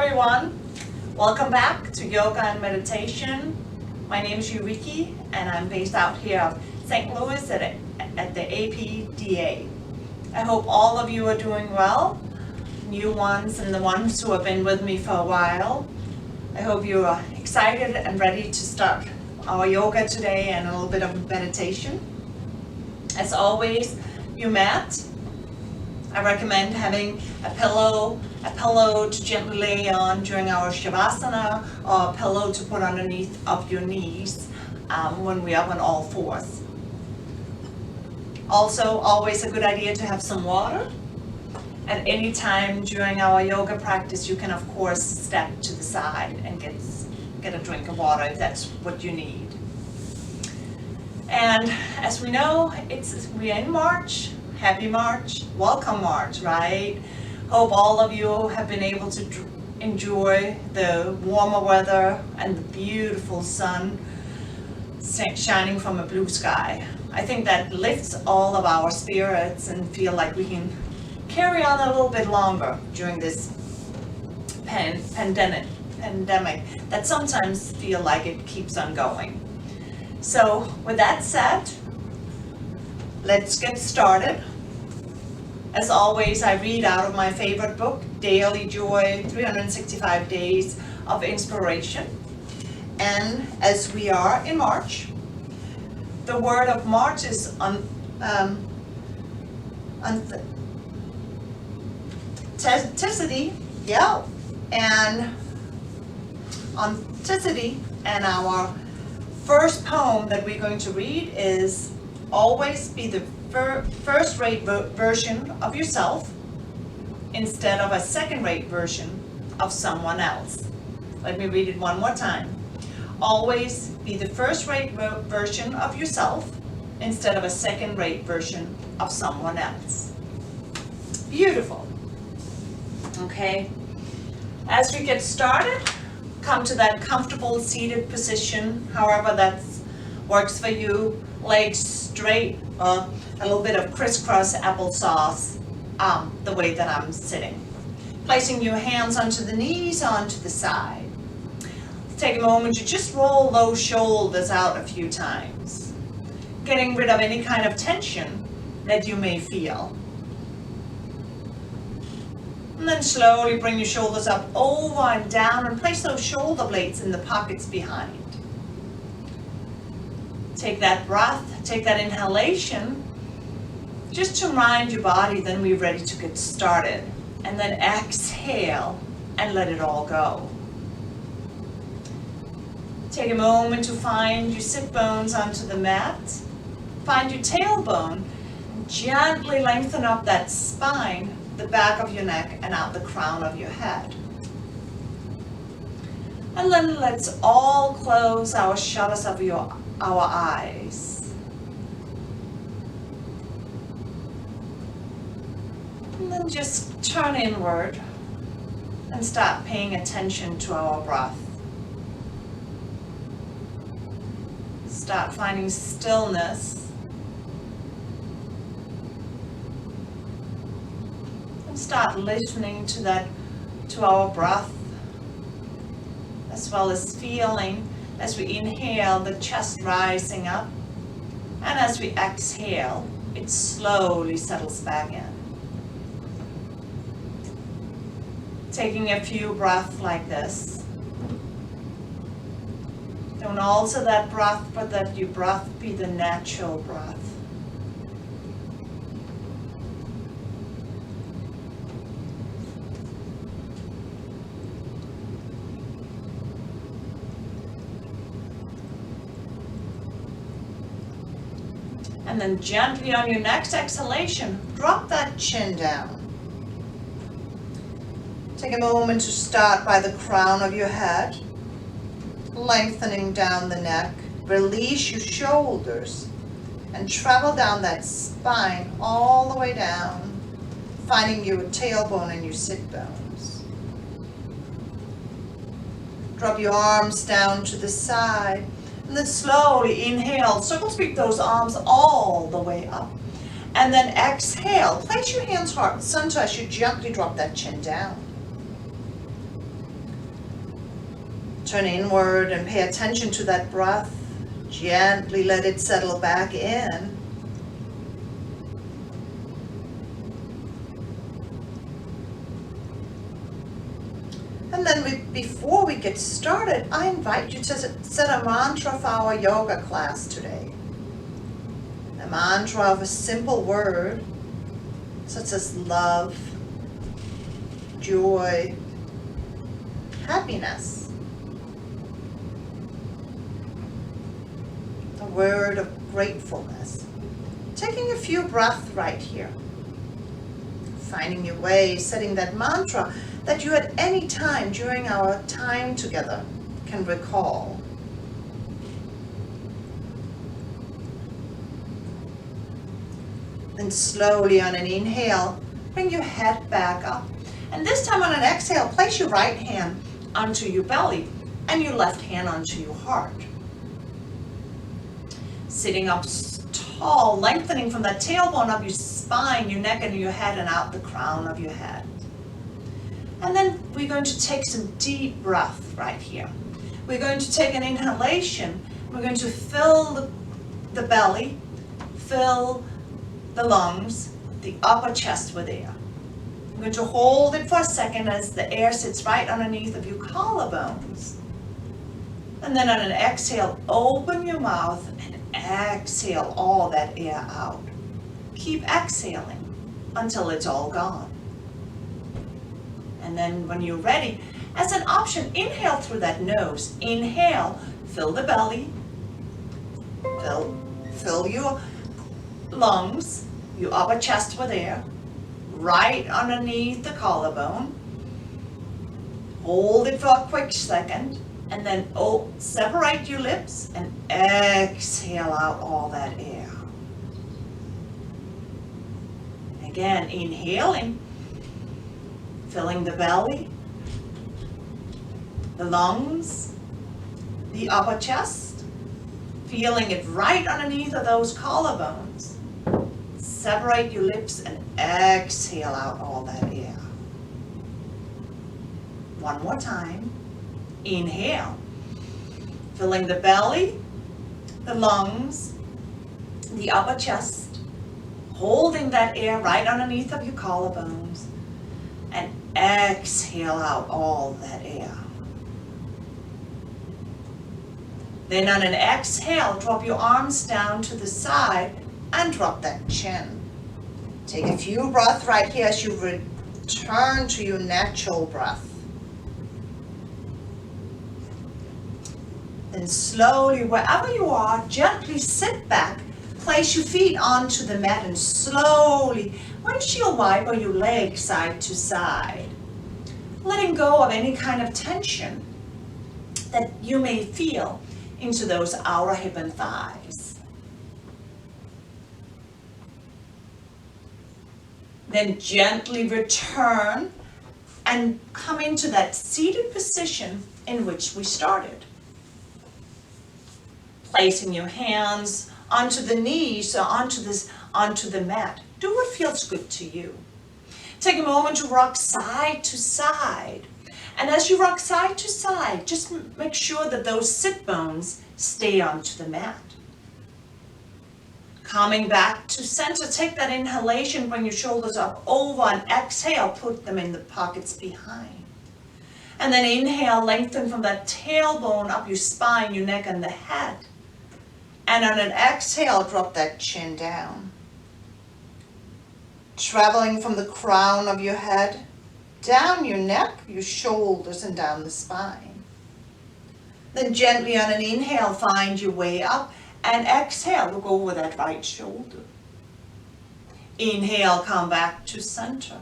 everyone. Welcome back to Yoga and Meditation. My name is Ulrikke and I'm based out here of St. Louis at the APDA. I hope all of you are doing well, new ones and the ones who have been with me for a while. I hope you are excited and ready to start our yoga today and a little bit of meditation. As always, your mat. I recommend having a pillow to gently lay on during our Shavasana, or a pillow to put underneath of your knees when we are on all fours. Also, always a good idea to have some water. At any time during our yoga practice, you can of course step to the side and get a drink of water if that's what you need. And as we know, we are in March. Happy March, welcome March, right? Hope all of you have been able to enjoy the warmer weather and the beautiful sun shining from a blue sky. I think that lifts all of our spirits and feel like we can carry on a little bit longer during this pandemic that sometimes feel like it keeps on going. So with that said, let's get started. As always, I read out of my favorite book, Daily Joy, 365 Days of Inspiration. And as we are in March, the word of March is authenticity, yeah, and authenticity. And our first poem that we're going to read is Always Be the First-Rate Version of Yourself instead of a second-rate version of someone else. Let me read it one more time. Always be the first-rate version of yourself instead of a second-rate version of someone else. Beautiful. Okay. As we get started, come to that comfortable seated position, however that works for you. Legs straight, a little bit of crisscross applesauce, the way that I'm sitting. Placing your hands onto the knees, onto the side. Take a moment to just roll those shoulders out a few times, getting rid of any kind of tension that you may feel. And then slowly bring your shoulders up, over and down, and place those shoulder blades in the pockets behind. Take that breath, take that inhalation, just to remind your body, then we're ready to get started. And then exhale and let it all go. Take a moment to find your sit bones onto the mat. Find your tailbone and gently lengthen up that spine, the back of your neck and out the crown of your head. And then let's all close our shutters of our eyes. And then just turn inward and start paying attention to our breath. Start finding stillness. And start listening to our breath, as well as feeling as we inhale the chest rising up, and as we exhale, it slowly settles back in. Taking a few breaths like this. Don't alter that breath, but let your breath be the natural breath. And then gently on your next exhalation, drop that chin down. Take a moment to start by the crown of your head, lengthening down the neck. Release your shoulders and travel down that spine all the way down, finding your tailbone and your sit bones. Drop your arms down to the side. And then slowly inhale, circle sweep those arms all the way up. And then exhale, place your hands heart and center as you gently drop that chin down. Turn inward and pay attention to that breath. Gently let it settle back in. And then before we get started, I invite you to set a mantra for our yoga class today. A mantra of a simple word, such as love, joy, happiness. A word of gratefulness. Taking a few breaths right here. Finding your way, setting that mantra that you at any time during our time together can recall. Then slowly on an inhale, bring your head back up. And this time on an exhale, place your right hand onto your belly and your left hand onto your heart. Sitting up tall, lengthening from that tailbone of your spine, your neck and your head, and out the crown of your head. And then we're going to take some deep breath right here. We're going to take an inhalation. We're going to fill the belly, fill the lungs, the upper chest with air. I'm going to hold it for a second as the air sits right underneath of your collarbones. And then on an exhale, open your mouth and exhale all that air out. Keep exhaling until it's all gone. And then when you're ready, as an option, inhale through that nose. Inhale, fill the belly, fill your lungs, your upper chest with air, right underneath the collarbone. Hold it for a quick second, and then separate your lips and exhale out all that air. Again, inhaling, filling the belly, the lungs, the upper chest, feeling it right underneath of those collarbones. Separate your lips and exhale out all that air. One more time. Inhale, filling the belly, the lungs, the upper chest, holding that air right underneath of your collarbones, and exhale out all that air. Then on an exhale, drop your arms down to the side and drop that chin. Take a few breaths right here as you return to your natural breath. Then slowly, wherever you are, gently sit back, place your feet onto the mat and slowly windshield wiper your legs side to side. Letting go of any kind of tension that you may feel into those outer hip and thighs. Then gently return and come into that seated position in which we started. Placing your hands onto the knees or onto the mat. Do what feels good to you. Take a moment to rock side to side. And as you rock side to side, just make sure that those sit bones stay onto the mat. Coming back to center, take that inhalation, bring your shoulders up over, and exhale, put them in the pockets behind. And then inhale, lengthen from that tailbone up your spine, your neck, and the head. And on an exhale, drop that chin down. Traveling from the crown of your head, down your neck, your shoulders, and down the spine. Then gently on an inhale, find your way up, and exhale, look over that right shoulder. Inhale, come back to center.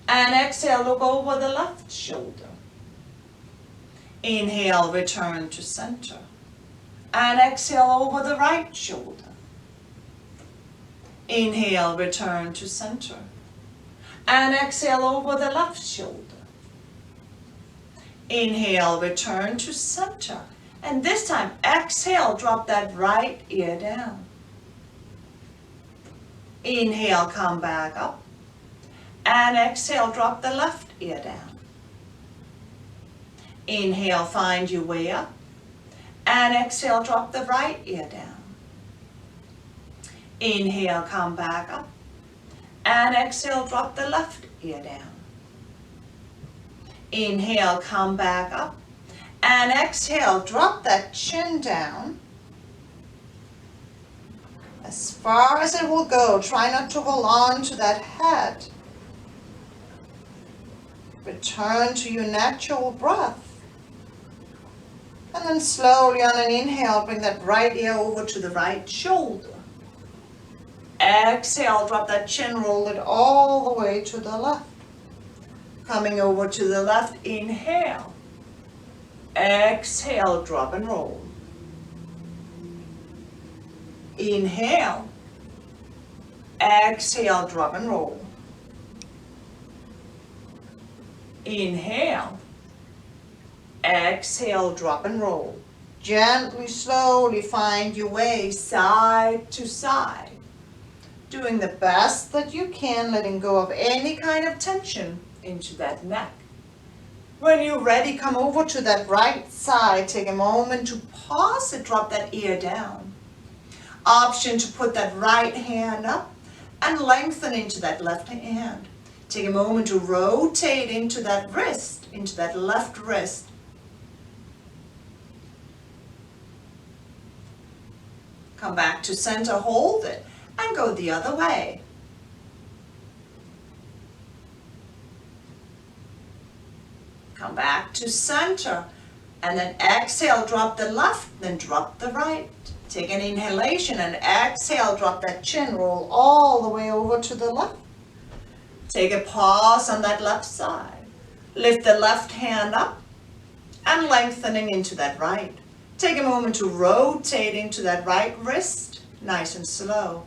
And exhale, look over the left shoulder. Inhale, return to center. And exhale over the right shoulder. Inhale, return to center. And exhale over the left shoulder. Inhale, return to center. And this time, exhale, drop that right ear down. Inhale, come back up. And exhale, drop the left ear down. Inhale, find your way up. And exhale, drop the right ear down. Inhale, come back up. And exhale, drop the left ear down. Inhale, come back up. And exhale, drop that chin down. As far as it will go, try not to hold on to that head. Return to your natural breath. And then slowly on an inhale, bring that right ear over to the right shoulder. Exhale, drop that chin, roll it all the way to the left. Coming over to the left, inhale. Exhale, drop and roll. Inhale. Exhale, drop and roll. Inhale. Exhale, drop and roll. Gently, slowly find your way side to side. Doing the best that you can, letting go of any kind of tension into that neck. When you're ready, come over to that right side. Take a moment to pause it, drop that ear down. Option to put that right hand up and lengthen into that left hand. Take a moment to rotate into that wrist, into that left wrist. Come back to center, hold it, and go the other way. Come back to center, and then exhale, drop the left, then drop the right. Take an inhalation and exhale, drop that chin, roll all the way over to the left. Take a pause on that left side. Lift the left hand up and lengthening into that right. Take a moment to rotate into that right wrist, nice and slow.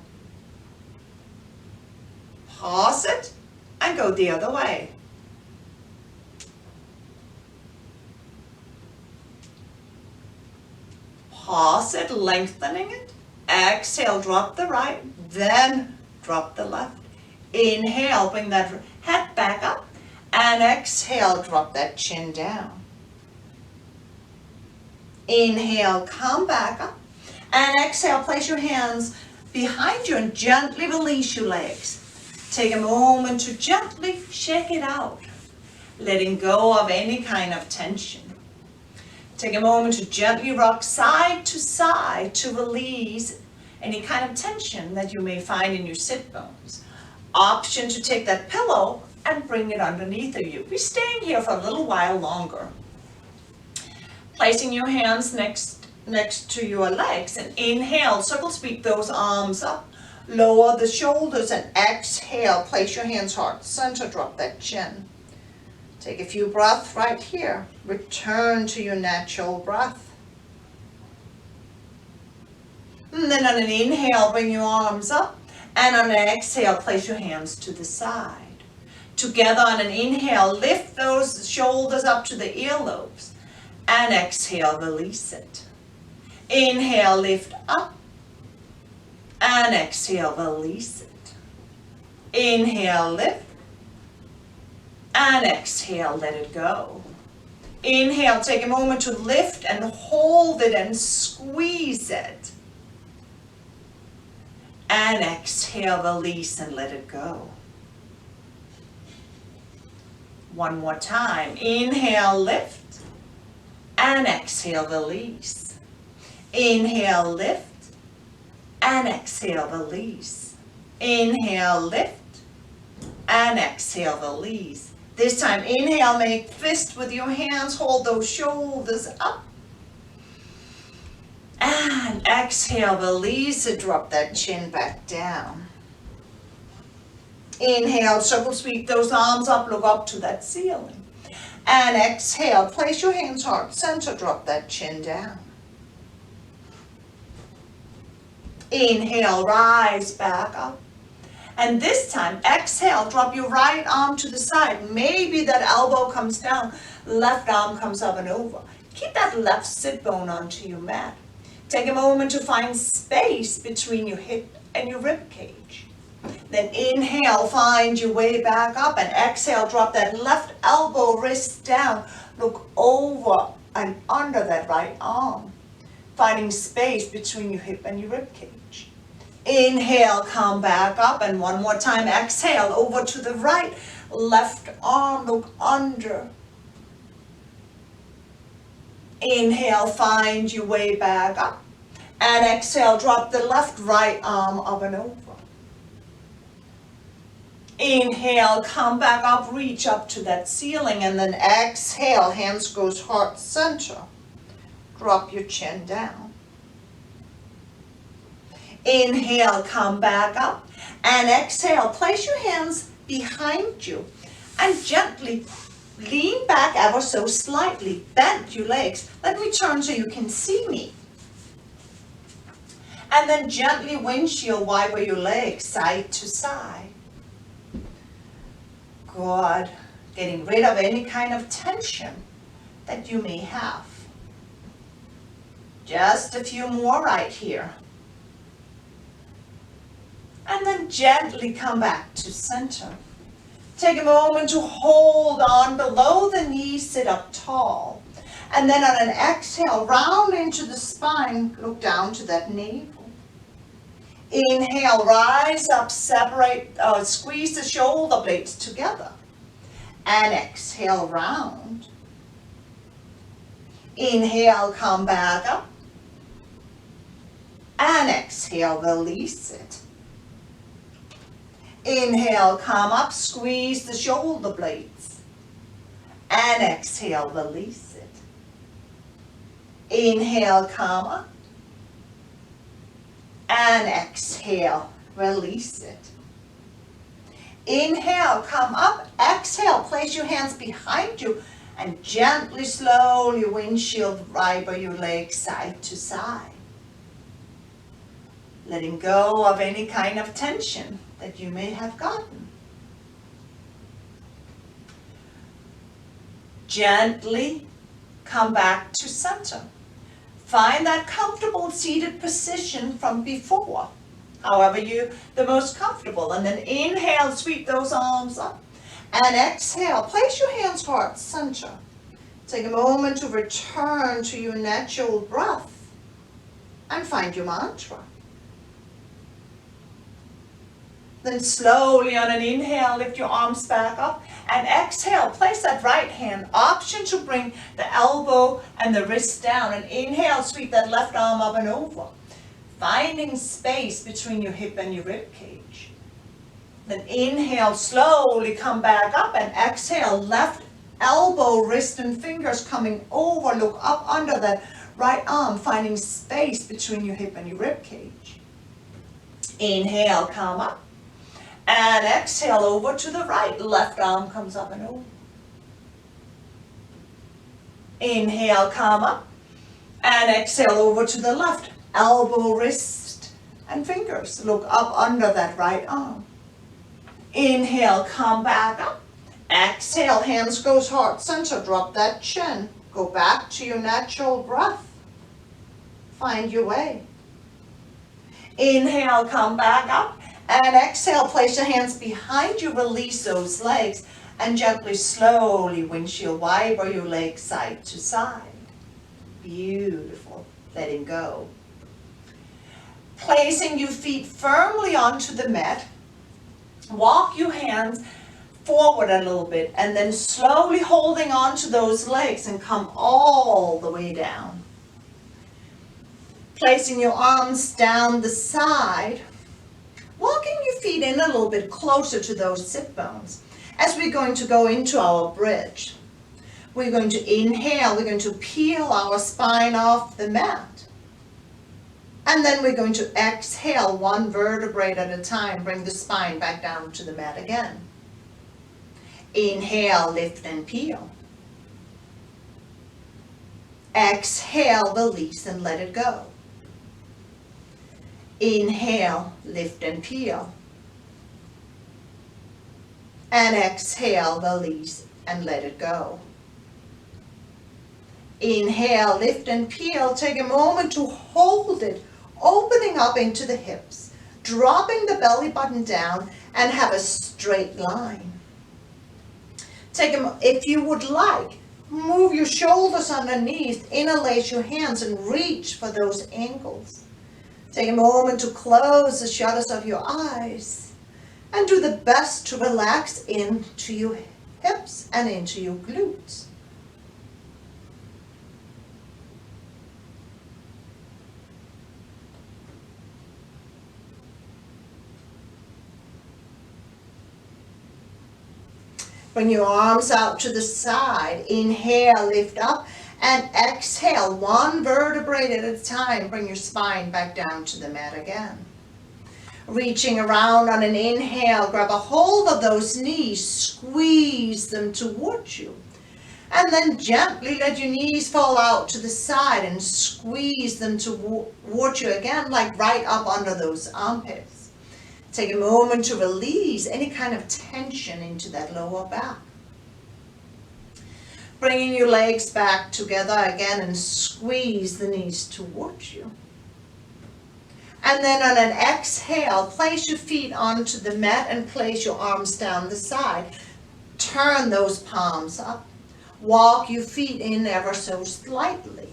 Pause it and go the other way. Pause it, lengthening it. Exhale, drop the right, then drop the left. Inhale, bring that head back up, and exhale, drop that chin down. Inhale, come back up, and exhale, place your hands behind you and gently release your legs. Take a moment to gently shake it out, letting go of any kind of tension. Take a moment to gently rock side to release any kind of tension that you may find in your sit bones. Option to take that pillow and bring it underneath of you. Be staying here for a little while longer. Placing your hands next to your legs and inhale, circle sweep those arms up. Lower the shoulders and exhale, place your hands heart center, drop that chin. Take a few breaths right here. Return to your natural breath. And then on an inhale, bring your arms up. And on an exhale, place your hands to the side. Together on an inhale, lift those shoulders up to the earlobes. And exhale, release it. Inhale, lift up. And exhale, release it. Inhale, lift. And exhale, let it go. Inhale, take a moment to lift and hold it and squeeze it. And exhale, release and let it go. One more time. Inhale, lift. And exhale, release. Inhale, lift. And exhale, release. Inhale, lift. And exhale, release. This time, inhale, make fist with your hands, hold those shoulders up. And exhale, release it, drop that chin back down. Inhale, circle sweep those arms up, look up to that ceiling. And exhale, place your hands heart center, drop that chin down. Inhale, rise back up. And this time, exhale, drop your right arm to the side. Maybe that elbow comes down, left arm comes up and over. Keep that left sit bone onto your mat. Take a moment to find space between your hip and your rib cage. Then inhale, find your way back up, and exhale, drop that left elbow, wrist down. look over and under that right arm, finding space between your hip and your ribcage. Inhale, come back up, and one more time, exhale, over to the right, left arm, look under. Inhale, find your way back up, and exhale, drop the left right arm up and over. Inhale, come back up, reach up to that ceiling, and then exhale, hands goes heart center. Drop your chin down. Inhale, come back up, and exhale, place your hands behind you, and gently lean back ever so slightly, bend your legs. Let me turn so you can see me. And then gently windshield wiper your legs side to side. Good. Getting rid of any kind of tension that you may have. Just a few more right here. And then gently come back to center. Take a moment to hold on below the knees, sit up tall. And then on an exhale, round into the spine, look down to that navel. Inhale, rise up, separate, squeeze the shoulder blades together. And exhale, round. Inhale, come back up. And exhale, release it. Inhale, come up, squeeze the shoulder blades. And exhale, release it. Inhale, come up. And exhale, release it. Inhale, come up, exhale, place your hands behind you and gently, slowly windshield wiper your legs side to side. Letting go of any kind of tension that you may have gotten. Gently come back to center. Find that comfortable seated position from before, however you're the most comfortable. And then inhale, sweep those arms up. And exhale, place your hands heart center. Take a moment to return to your natural breath and find your mantra. Then slowly on an inhale, lift your arms back up, and exhale, place that right hand, option to bring the elbow and the wrist down, and inhale, sweep that left arm up and over, finding space between your hip and your rib cage. Then inhale, slowly come back up, and exhale, left elbow, wrist and fingers coming over, look up under that right arm, finding space between your hip and your rib cage. Inhale, come up. And exhale over to the right, left arm comes up and over. Inhale, come up. And exhale over to the left, elbow, wrist, and fingers. Look up under that right arm. Inhale, come back up. Exhale, hands goes heart center, drop that chin. Go back to your natural breath. Find your way. Inhale, come back up. And exhale, place your hands behind you, release those legs, and gently, slowly windshield wiper your legs side to side. Beautiful. Letting go. Placing your feet firmly onto the mat. Walk your hands forward a little bit, and then slowly holding onto those legs and come all the way down. Placing your arms down the side. Walking your feet in a little bit closer to those sit bones as we're going to go into our bridge. We're going to inhale, we're going to peel our spine off the mat. And then we're going to exhale one vertebrae at a time, bring the spine back down to the mat again. Inhale, lift and peel. Exhale, release and let it go. Inhale, lift and peel. And exhale, release and let it go. Inhale, lift and peel. Take a moment to hold it, opening up into the hips, dropping the belly button down and have a straight line. If you would like, Move your shoulders underneath, interlace your hands and reach for those ankles. Take a moment to close the shutters of your eyes and do the best to relax into your hips and into your glutes. Bring your arms out to the side. Inhale, lift up, and exhale, one vertebrae at a time. Bring your spine back down to the mat again. Reaching around on an inhale, grab a hold of those knees, squeeze them towards you. And then gently let your knees fall out to the side and squeeze them towards you again, like right up under those armpits. Take a moment to release any kind of tension into that lower back. Bringing your legs back together again and squeeze the knees towards you. And then on an exhale, place your feet onto the mat and place your arms down the side. Turn those palms up. Walk your feet in ever so slightly.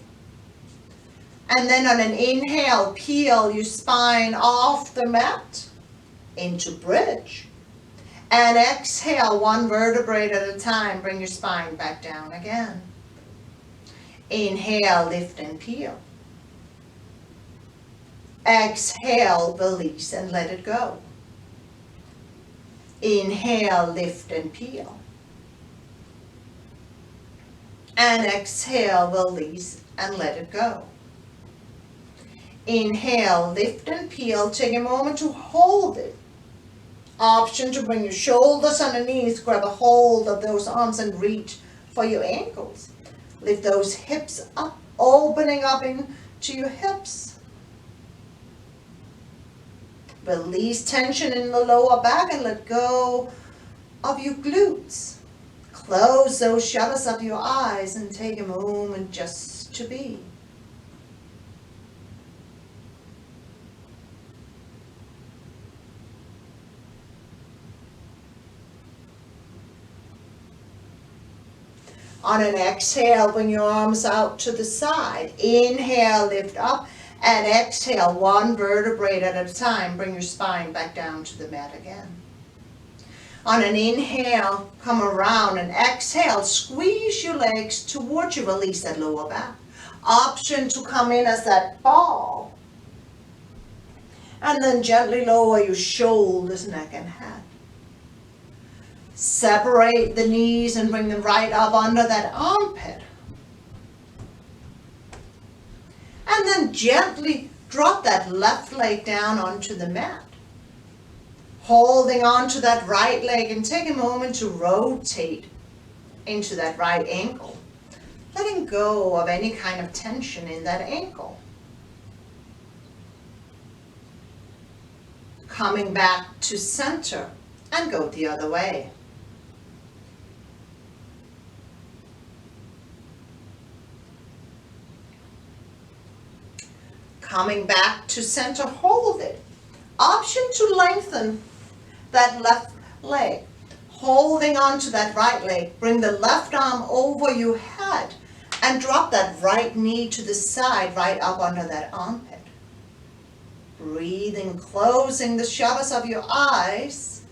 And then on an inhale, peel your spine off the mat into bridge. And exhale, one vertebrae at a time. Bring your spine back down again. Inhale, lift and peel. Exhale, release and let it go. Inhale, lift and peel. And exhale, release and let it go. Inhale, lift and peel. Take a moment to hold it. Option to bring your shoulders underneath, grab a hold of those arms and reach for your ankles. Lift those hips up, opening up into your hips. Release tension in the lower back and let go of your glutes. Close those shutters of your eyes and take a moment just to be. On an exhale, bring your arms out to the side. Inhale, lift up, and exhale, one vertebrae at a time. Bring your spine back down to the mat again. On an inhale, come around, and exhale, squeeze your legs towards you, release that lower back. Option to come in as that ball. And then gently lower your shoulders, neck, and head. Separate the knees and bring them right up under that armpit. And then gently drop that left leg down onto the mat. Holding on to that right leg and take a moment to rotate into that right ankle. Letting go of any kind of tension in that ankle. Coming back to center and go the other way. Coming back to center, hold it. Option to lengthen that left leg. Holding on to that right leg, bring the left arm over your head and drop that right knee to the side, right up under that armpit. Breathing, closing the shutters of your eyes,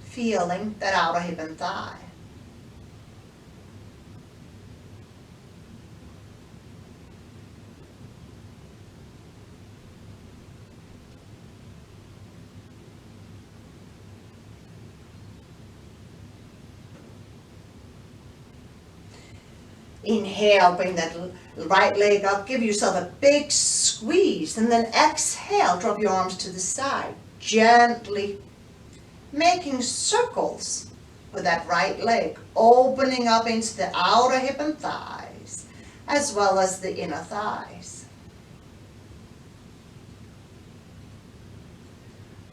feeling that outer hip and thigh. Inhale, bring that right leg up, give yourself a big squeeze, and then exhale, drop your arms to the side, gently making circles with that right leg, opening up into the outer hip and thighs, as well as the inner thighs.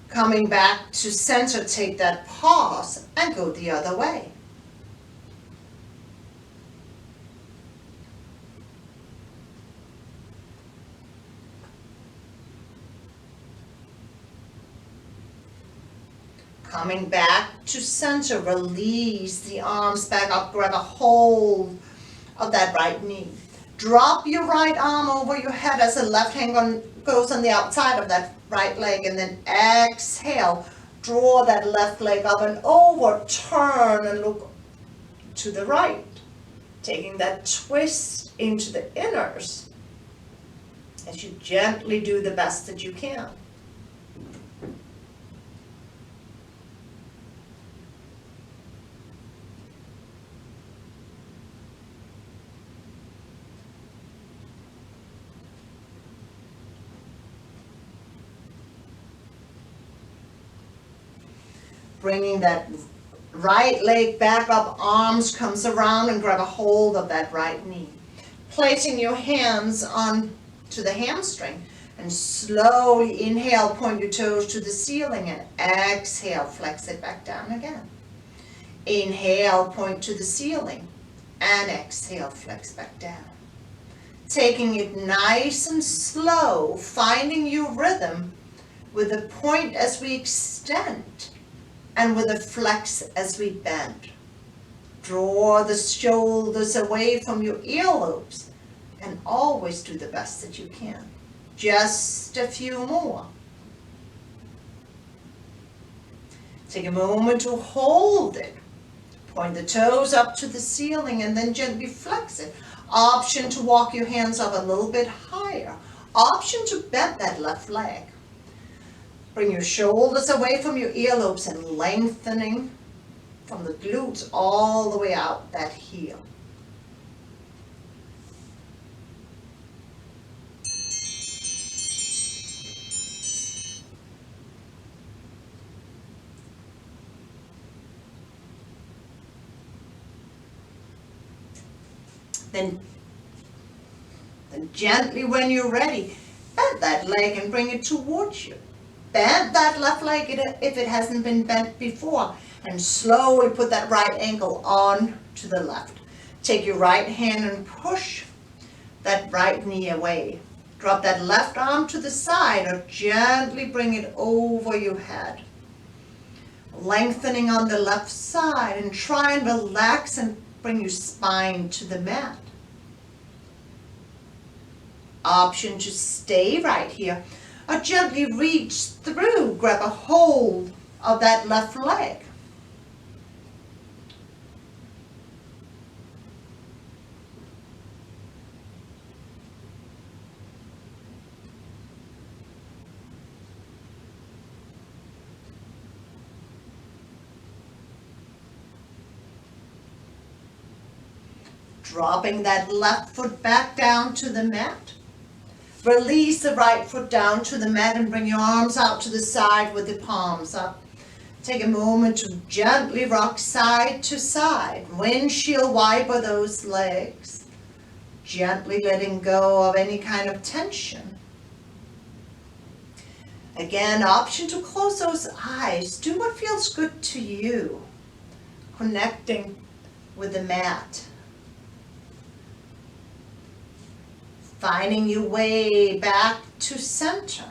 Coming back to center, take that pause and go the other way. Coming back to center, release the arms back up, grab a hold of that right knee. Drop your right arm over your head as the left hand goes on the outside of that right leg, and then exhale. Draw that left leg up and over, turn and look to the right, taking that twist into the inners as you gently do the best that you can. Bringing that right leg back up, arms comes around and grab a hold of that right knee. Placing your hands on to the hamstring and slowly inhale, point your toes to the ceiling, and exhale, flex it back down again. Inhale, point to the ceiling, and exhale, flex back down. Taking it nice and slow, finding your rhythm with a point as we extend and with a flex as we bend. Draw the shoulders away from your earlobes and always do the best that you can. Just a few more. Take a moment to hold it. Point the toes up to the ceiling and then gently flex it. Option to walk your hands up a little bit higher. Option to bend that left leg. Bring your shoulders away from your earlobes and lengthening from the glutes all the way out that heel. Then gently, when you're ready, bend that leg and bring it towards you. Bend that left leg if it hasn't been bent before, and slowly put that right ankle on to the left. Take your right hand and push that right knee away. Drop that left arm to the side or gently bring it over your head. Lengthening on the left side, and try and relax and bring your spine to the mat. Option to stay right here, or gently reach through, grab a hold of that left leg. Dropping that left foot back down to the mat. Release the right foot down to the mat and bring your arms out to the side with the palms up. Take a moment to gently rock side to side. Windshield wiper those legs. Gently letting go of any kind of tension. Again, option to close those eyes. Do what feels good to you. Connecting with the mat. Finding your way back to center.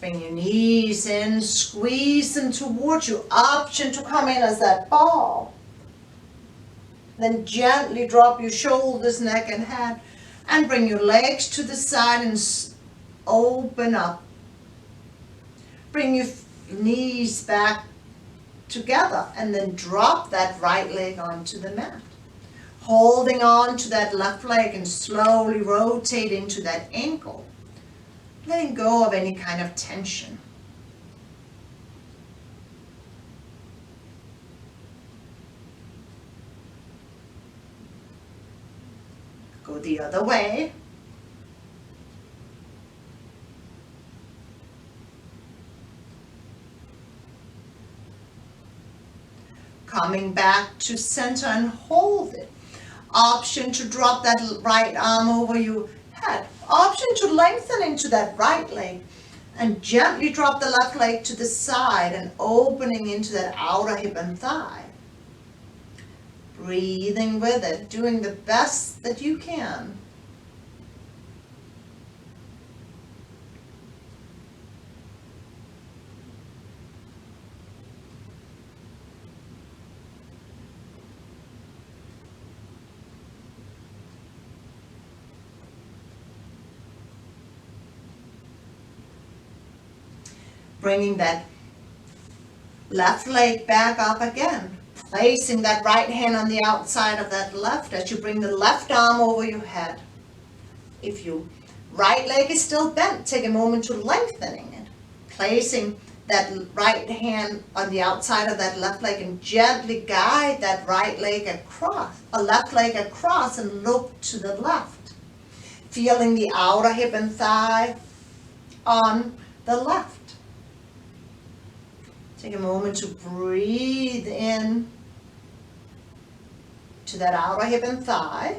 Bring your knees in, squeeze them towards you. Option to come in as that ball. Then gently drop your shoulders, neck, and head, and bring your legs to the side and open up. Bring your knees back together and then drop that right leg onto the mat. Holding on to that left leg and slowly rotate into that ankle. Letting go of any kind of tension. Go the other way. Coming back to center and hold it. Option to drop that right arm over your head. Option to lengthen into that right leg and gently drop the left leg to the side and opening into that outer hip and thigh. Breathing with it, doing the best that you can. Bringing that left leg back up again. Placing that right hand on the outside of that left as you bring the left arm over your head. If your right leg is still bent, take a moment to lengthening it. Placing that right hand on the outside of that left leg and gently guide that right leg across, left leg across and look to the left. Feeling the outer hip and thigh on the left. Take a moment to breathe in to that outer hip and thigh.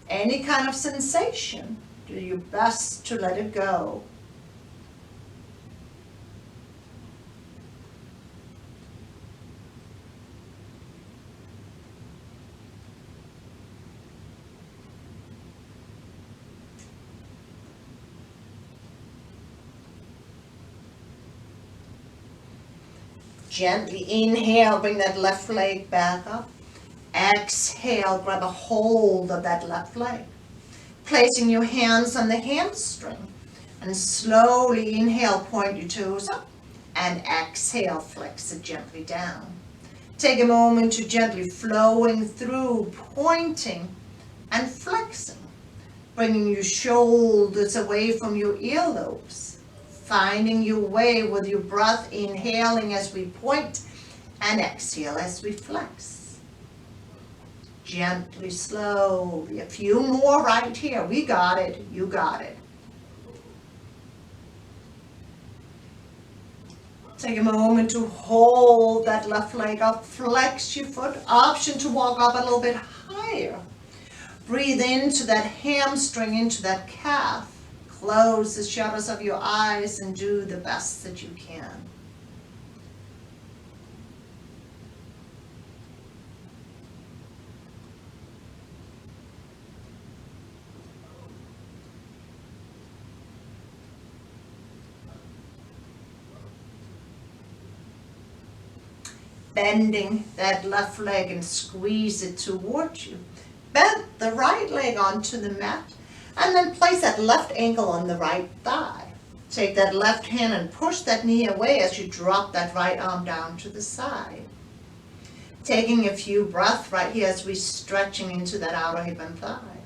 Any kind of sensation, do your best to let it go. Gently inhale, bring that left leg back up. Exhale, grab a hold of that left leg. Placing your hands on the hamstring. And slowly inhale, point your toes up. And exhale, flex it gently down. Take a moment to gently flowing through, pointing and flexing. Bringing your shoulders away from your earlobes. Finding your way with your breath, inhaling as we point and exhale as we flex. Gently, slowly, a few more right here. We got it, you got it. Take a moment to hold that left leg up, flex your foot, option to walk up a little bit higher. Breathe into that hamstring, into that calf. Close the shutters of your eyes and do the best that you can. Bending that left leg and squeeze it towards you. Bend the right leg onto the mat. And then place that left ankle on the right thigh. Take that left hand and push that knee away as you drop that right arm down to the side. Taking a few breaths right here as we're stretching into that outer hip and thigh.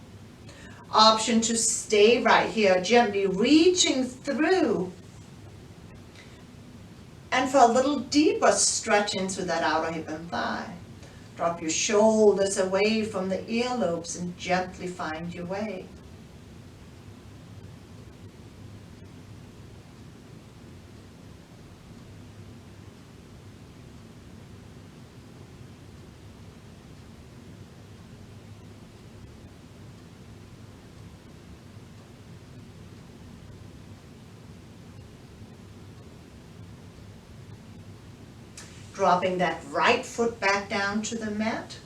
Option to stay right here, gently reaching through. And for a little deeper stretch into that outer hip and thigh. Drop your shoulders away from the earlobes and gently find your way. Dropping that right foot back down to the mat.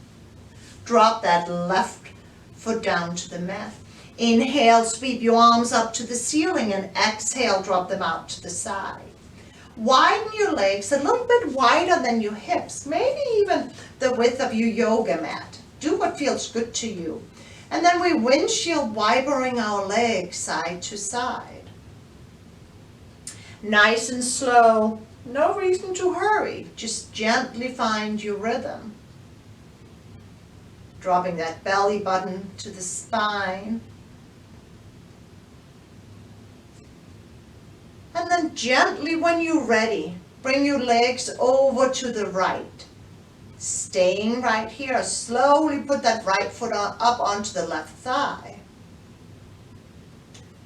Drop that left foot down to the mat. Inhale, sweep your arms up to the ceiling and exhale, drop them out to the side. Widen your legs a little bit wider than your hips, maybe even the width of your yoga mat. Do what feels good to you. And then we windshield wipering our legs side to side. Nice and slow. No reason to hurry, just gently find your rhythm. Dropping that belly button to the spine. And then gently, when you're ready, bring your legs over to the right. Staying right here, slowly put that right foot up onto the left thigh.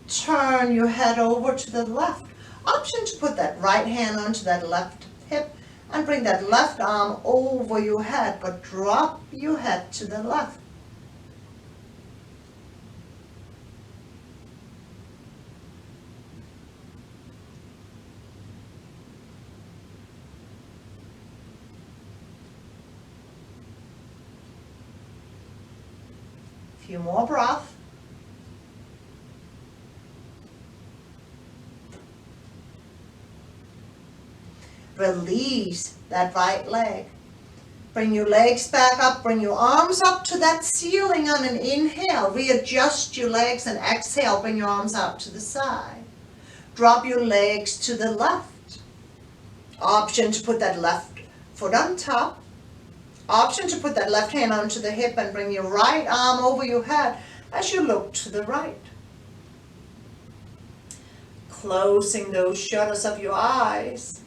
Turn your head over to the left. Option to put that right hand onto that left hip and bring that left arm over your head, but drop your head to the left. Few more breaths. Release that right leg. Bring your legs back up, bring your arms up to that ceiling on an inhale. Readjust your legs and exhale, bring your arms out to the side. Drop your legs to the left. Option to put that left foot on top. Option to put that left hand onto the hip and bring your right arm over your head as you look to the right. Closing those shutters of your eyes.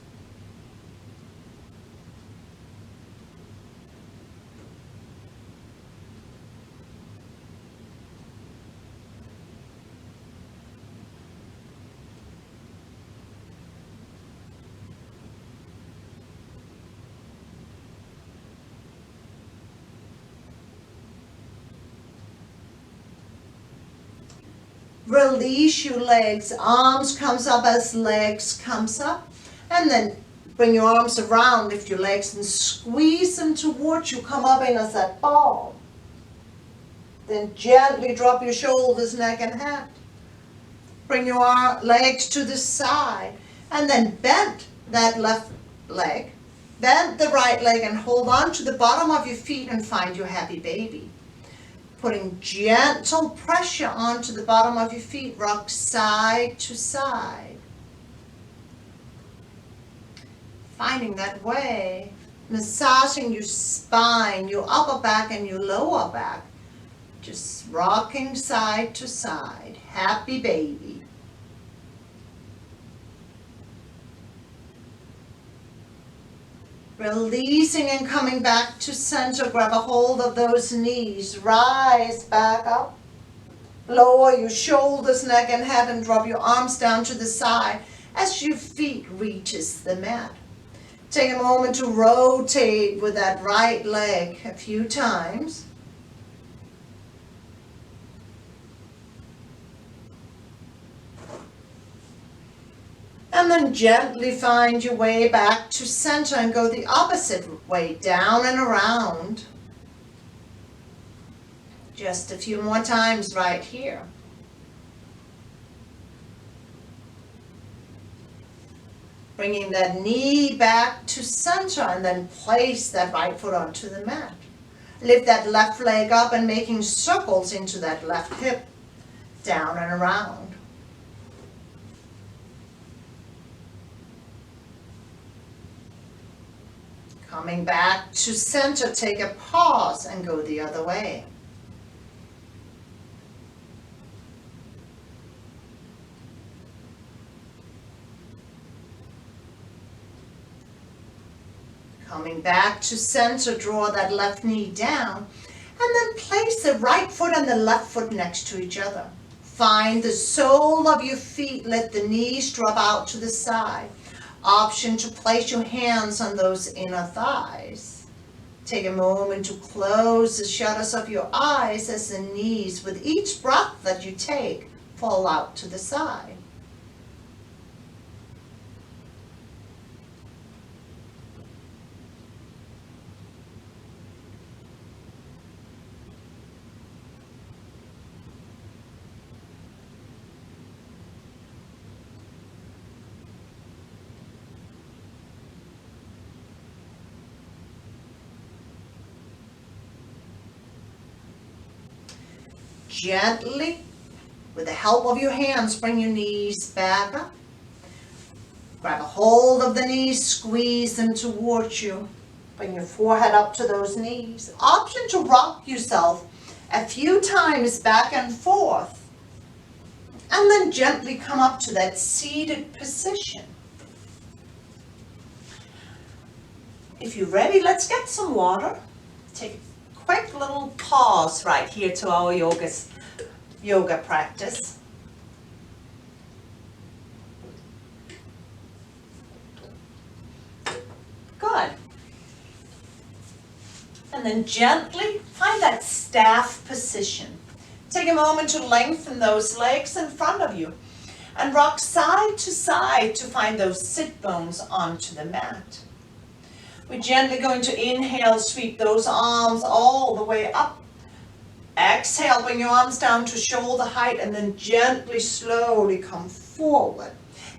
Release your legs, arms comes up as legs comes up, and then bring your arms around, lift your legs and squeeze them towards you, come up in as that ball. Then gently drop your shoulders, neck and head. Bring your legs to the side, and then bend that left leg, bend the right leg and hold on to the bottom of your feet and find your happy baby. Putting gentle pressure onto the bottom of your feet, rock side to side. Finding that way, massaging your spine, your upper back and your lower back. Just rocking side to side, happy baby. Releasing and coming back to center, grab a hold of those knees, rise back up. Lower your shoulders, neck and head and drop your arms down to the side as your feet reaches the mat. Take a moment to rotate with that right leg a few times. And then gently find your way back to center and go the opposite way, down and around. Just a few more times right here. Bringing that knee back to center and then place that right foot onto the mat. Lift that left leg up and making circles into that left hip, down and around. Coming back to center, take a pause and go the other way. Coming back to center, draw that left knee down and then place the right foot and the left foot next to each other. Find the sole of your feet, let the knees drop out to the side. Option to place your hands on those inner thighs. Take a moment to close the shutters of your eyes as the knees, with each breath that you take, fall out to the side. Gently, with the help of your hands, bring your knees back up. Grab a hold of the knees, squeeze them towards you. Bring your forehead up to those knees. Option to rock yourself a few times back and forth. And then gently come up to that seated position. If you're ready, let's get some water. Take a quick little pause right here to our yoga practice. Good. And then gently find that staff position. Take a moment to lengthen those legs in front of you and rock side to side to find those sit bones onto the mat. We're gently going to inhale, sweep those arms all the way up. Exhale, bring your arms down to shoulder height and then gently, slowly come forward.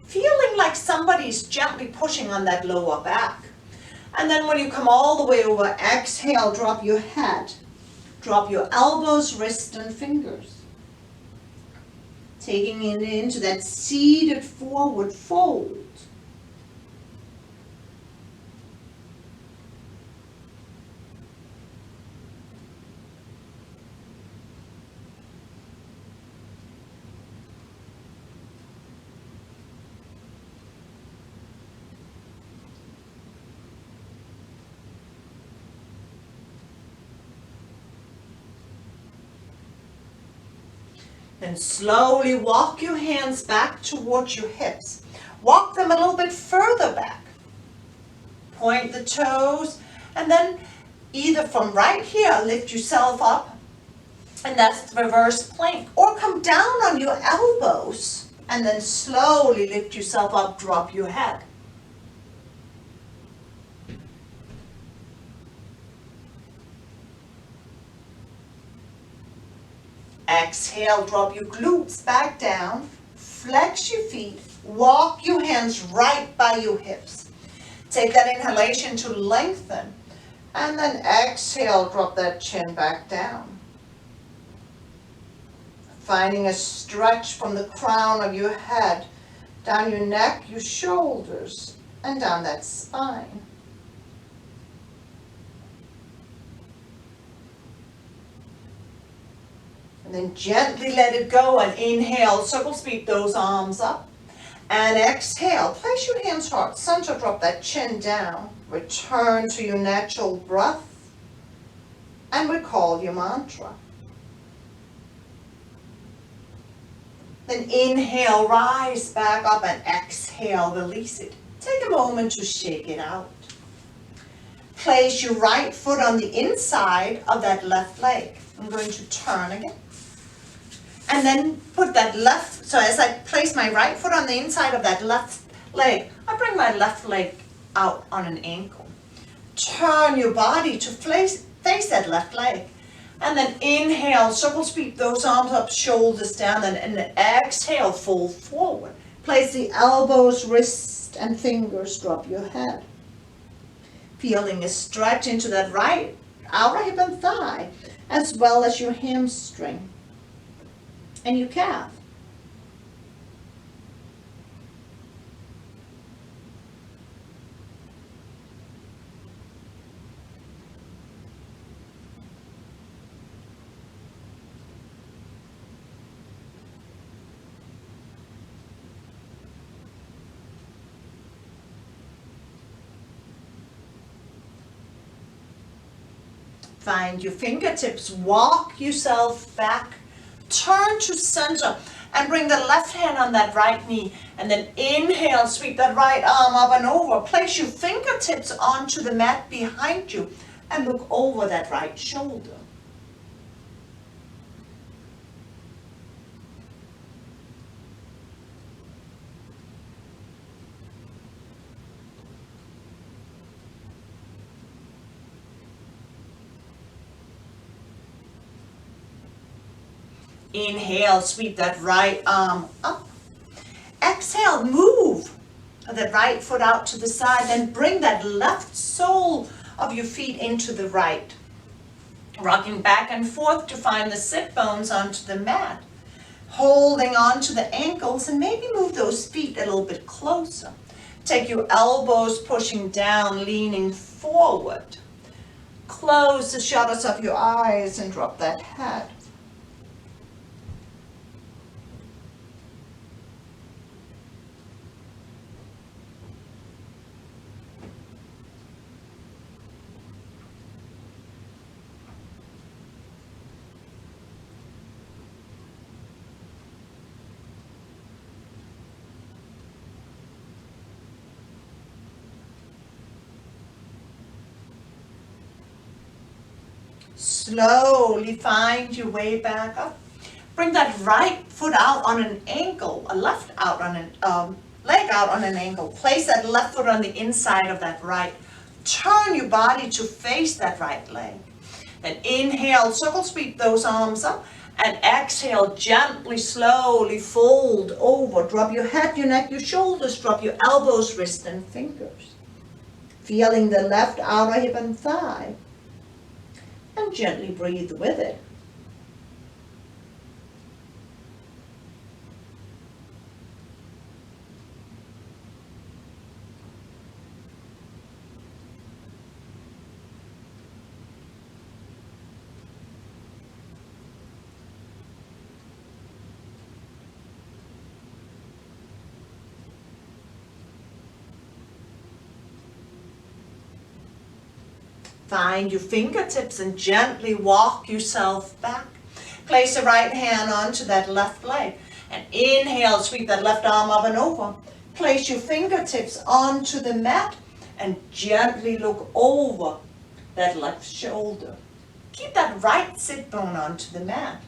Feeling like somebody's gently pushing on that lower back. And then when you come all the way over, exhale, drop your head. Drop your elbows, wrists, and fingers. Taking it into that seated forward fold. Then slowly walk your hands back towards your hips. Walk them a little bit further back. Point the toes, and then either from right here, lift yourself up, and that's reverse plank, or come down on your elbows, and then slowly lift yourself up, drop your head. Exhale, drop your glutes back down, flex your feet, walk your hands right by your hips. Take that inhalation to lengthen, and then exhale, drop that chin back down. Finding a stretch from the crown of your head, down your neck, your shoulders, and down that spine. And then gently let it go and inhale, circle sweep those arms up. And exhale, place your hands heart center, drop that chin down. Return to your natural breath and recall your mantra. Then inhale, rise back up, and exhale, release it. Take a moment to shake it out. Place your right foot on the inside of that left leg. I'm going to turn again. And then put that left, so as I place my right foot on the inside of that left leg, I bring my left leg out on an ankle. Turn your body to face that left leg. And then inhale, circle sweep those arms up, shoulders down, and then exhale, fold forward. Place the elbows, wrists, and fingers, drop your head. Feeling a stretch into that right outer hip and thigh, as well as your hamstring and your calf. Find your fingertips, walk yourself back, turn to center, and bring the left hand on that right knee, and then inhale, sweep that right arm up and over. Place your fingertips onto the mat behind you, and look over that right shoulder. Inhale, sweep that right arm up. Exhale, move that right foot out to the side, then bring that left sole of your feet into the right. Rocking back and forth to find the sit bones onto the mat. Holding on to the ankles, and maybe move those feet a little bit closer. Take your elbows pushing down, leaning forward. Close the shutters of your eyes and drop that head. Slowly find your way back up. Bring that right foot out on an ankle, a left out on an leg out on an ankle. Place that left foot on the inside of that right. Turn your body to face that right leg. Then inhale, circle sweep those arms up, and exhale, gently, slowly fold over. Drop your head, your neck, your shoulders. Drop your elbows, wrists, and fingers. Feeling the left outer hip and thigh. And gently breathe with it. Find your fingertips and gently walk yourself back. Place the right hand onto that left leg. And inhale, sweep that left arm up and over. Place your fingertips onto the mat and gently look over that left shoulder. Keep that right sit bone onto the mat.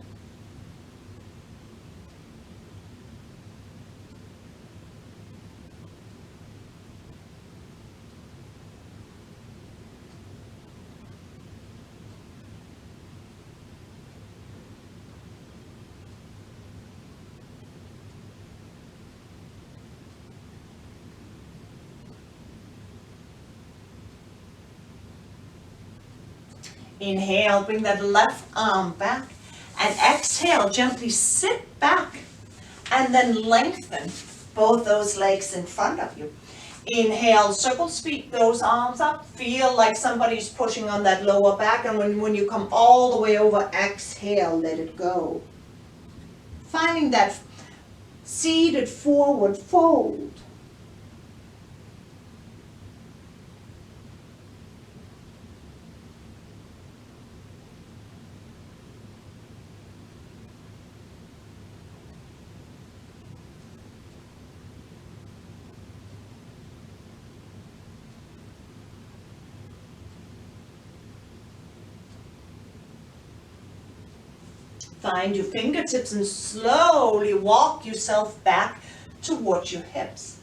Inhale, bring that left arm back, and exhale, gently sit back, and then lengthen both those legs in front of you. Inhale, circle, sweep those arms up, feel like somebody's pushing on that lower back, and when you come all the way over, exhale, let it go. Finding that seated forward fold. Find your fingertips and slowly walk yourself back towards your hips.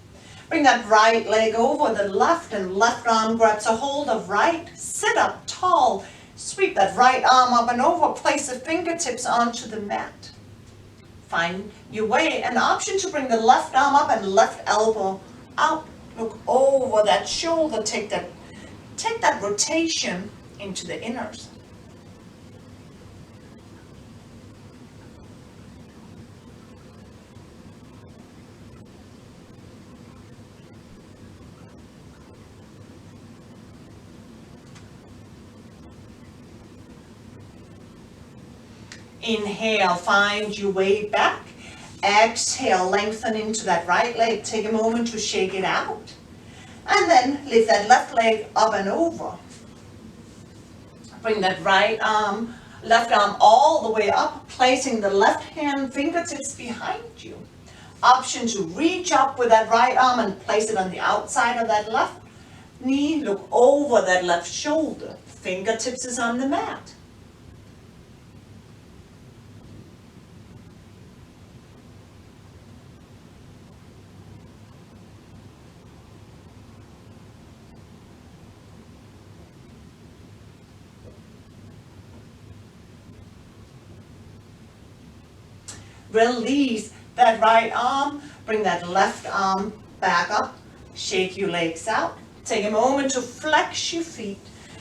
Bring that right leg over the left and left arm grabs a hold of right. Sit up tall. Sweep that right arm up and over. Place the fingertips onto the mat. Find your way. An option to bring the left arm up and left elbow out. Look over that shoulder. Take that rotation into the inners. Inhale, find your way back. Exhale, lengthen into that right leg. Take a moment to shake it out. And then lift that left leg up and over. Bring that left arm all the way up, placing the left hand fingertips behind you. Option to reach up with that right arm and place it on the outside of that left knee. Look over that left shoulder. Fingertips is on the mat. Release that right arm, bring that left arm back up, shake your legs out. Take a moment to flex your feet,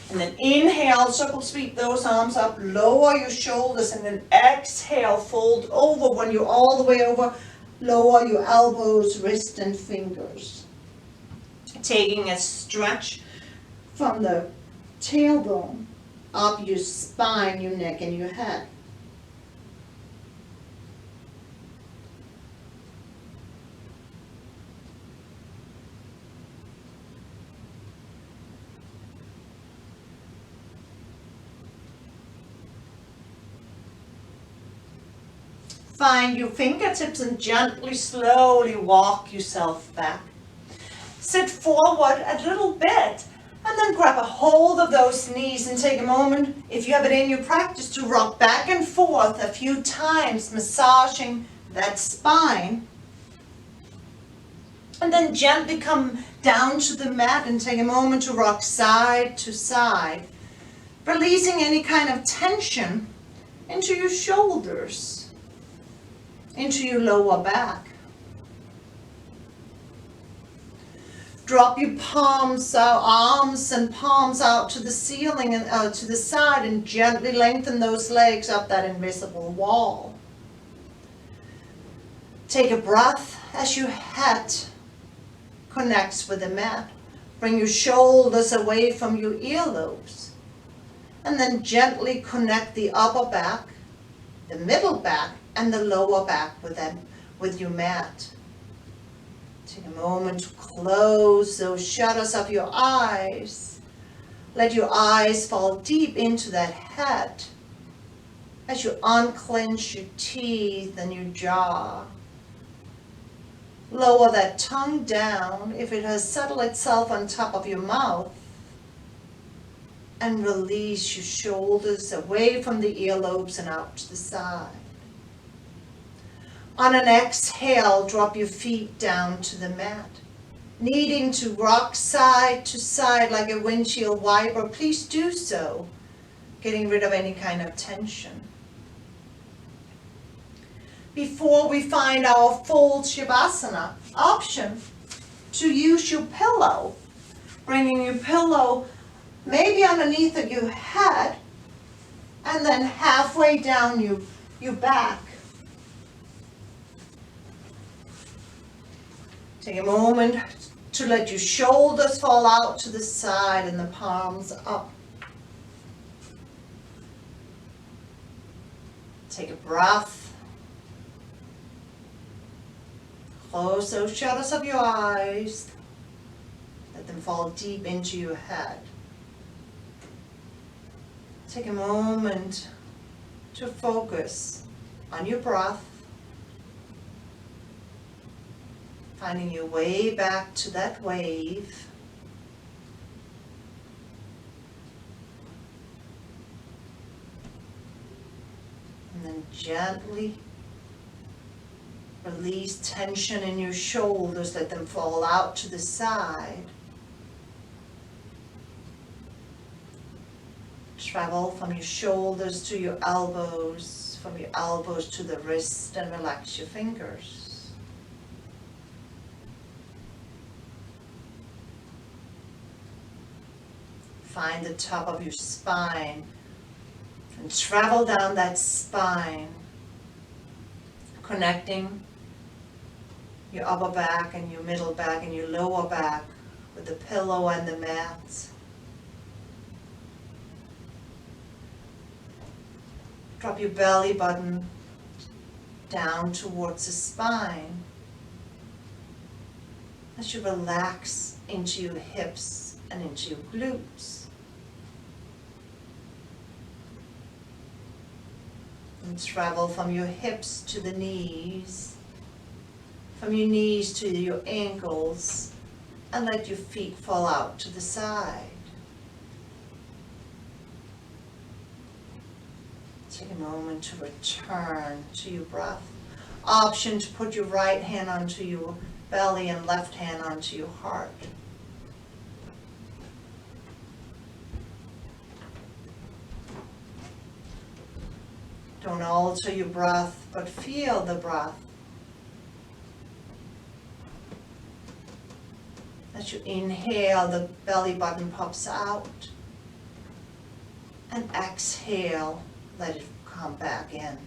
and then inhale, circle sweep those arms up, lower your shoulders, and then exhale, fold over. When you're all the way over, lower your elbows, wrist, and fingers. Taking a stretch from the tailbone up your spine, your neck, and your head. Find your fingertips and gently, slowly walk yourself back. Sit forward a little bit and then grab a hold of those knees and take a moment, if you have it in your practice, to rock back and forth a few times, massaging that spine. And then gently come down to the mat and take a moment to rock side to side, releasing any kind of tension into your shoulders, into your lower back. Drop your palms out, arms and palms out to the ceiling and to the side, and gently lengthen those legs up that invisible wall. Take a breath as your head connects with the mat. Bring your shoulders away from your earlobes, and then gently connect the upper back, the middle back, and the lower back with your mat. Take a moment to close those shutters of your eyes. Let your eyes fall deep into that head as you unclench your teeth and your jaw. Lower that tongue down if it has settled itself on top of your mouth. And release your shoulders away from the earlobes and out to the side. On an exhale, drop your feet down to the mat. Needing to rock side to side like a windshield wiper, please do so, getting rid of any kind of tension. Before we find our full Shavasana option, to use your pillow, bringing your pillow maybe underneath of your head, and then halfway down your back. Take a moment to let your shoulders fall out to the side and the palms up. Take a breath. Close those shutters of your eyes. Let them fall deep into your head. Take a moment to focus on your breath, finding your way back to that wave. And then gently release tension in your shoulders, let them fall out to the side. Travel from your shoulders to your elbows, from your elbows to the wrist, and relax your fingers. Find the top of your spine and travel down that spine, connecting your upper back and your middle back and your lower back with the pillow and the mat. Drop your belly button down towards the spine as you relax into your hips and into your glutes. And travel from your hips to the knees, from your knees to your ankles, and let your feet fall out to the side. Take a moment to return to your breath. Option to put your right hand onto your belly and left hand onto your heart. Don't alter your breath, but feel the breath. As you inhale, the belly button pops out. And exhale, let it come back in.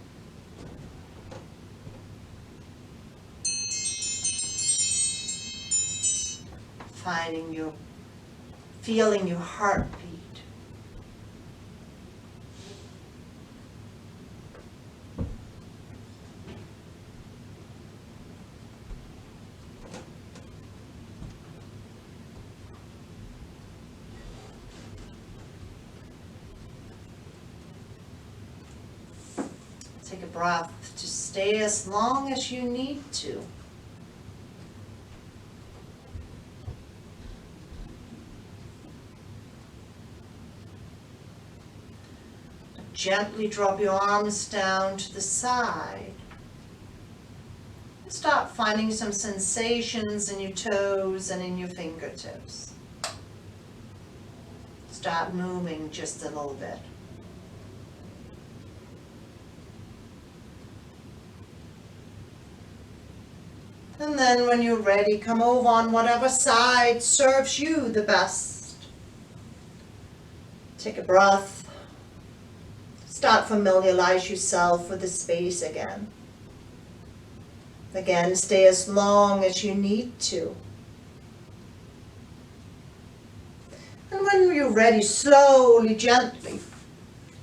Feeling your heartbeat. Take a breath to stay as long as you need to. Gently drop your arms down to the side. Start finding some sensations in your toes and in your fingertips. Start moving just a little bit. And then when you're ready, come over on whatever side serves you the best. Take a breath. Start familiarize yourself with the space again. Again, stay as long as you need to. And when you're ready, slowly, gently,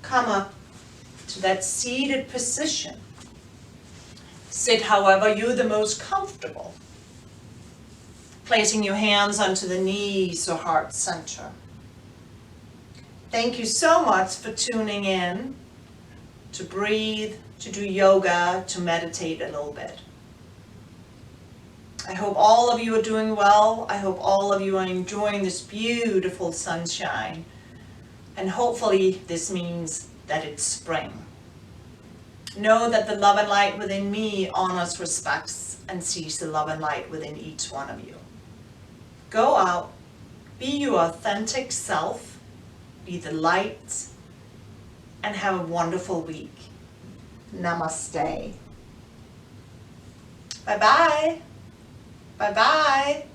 come up to that seated position. Sit however you're the most comfortable, placing your hands onto the knees or heart center. Thank you so much for tuning in. to breathe, to do yoga, to meditate a little bit. I hope all of you are doing well. I hope all of you are enjoying this beautiful sunshine. And hopefully this means that it's spring. Know that the love and light within me honors, respects, and sees the love and light within each one of you. Go out, be your authentic self, be the light, and have a wonderful week. Namaste. Bye-bye. Bye-bye.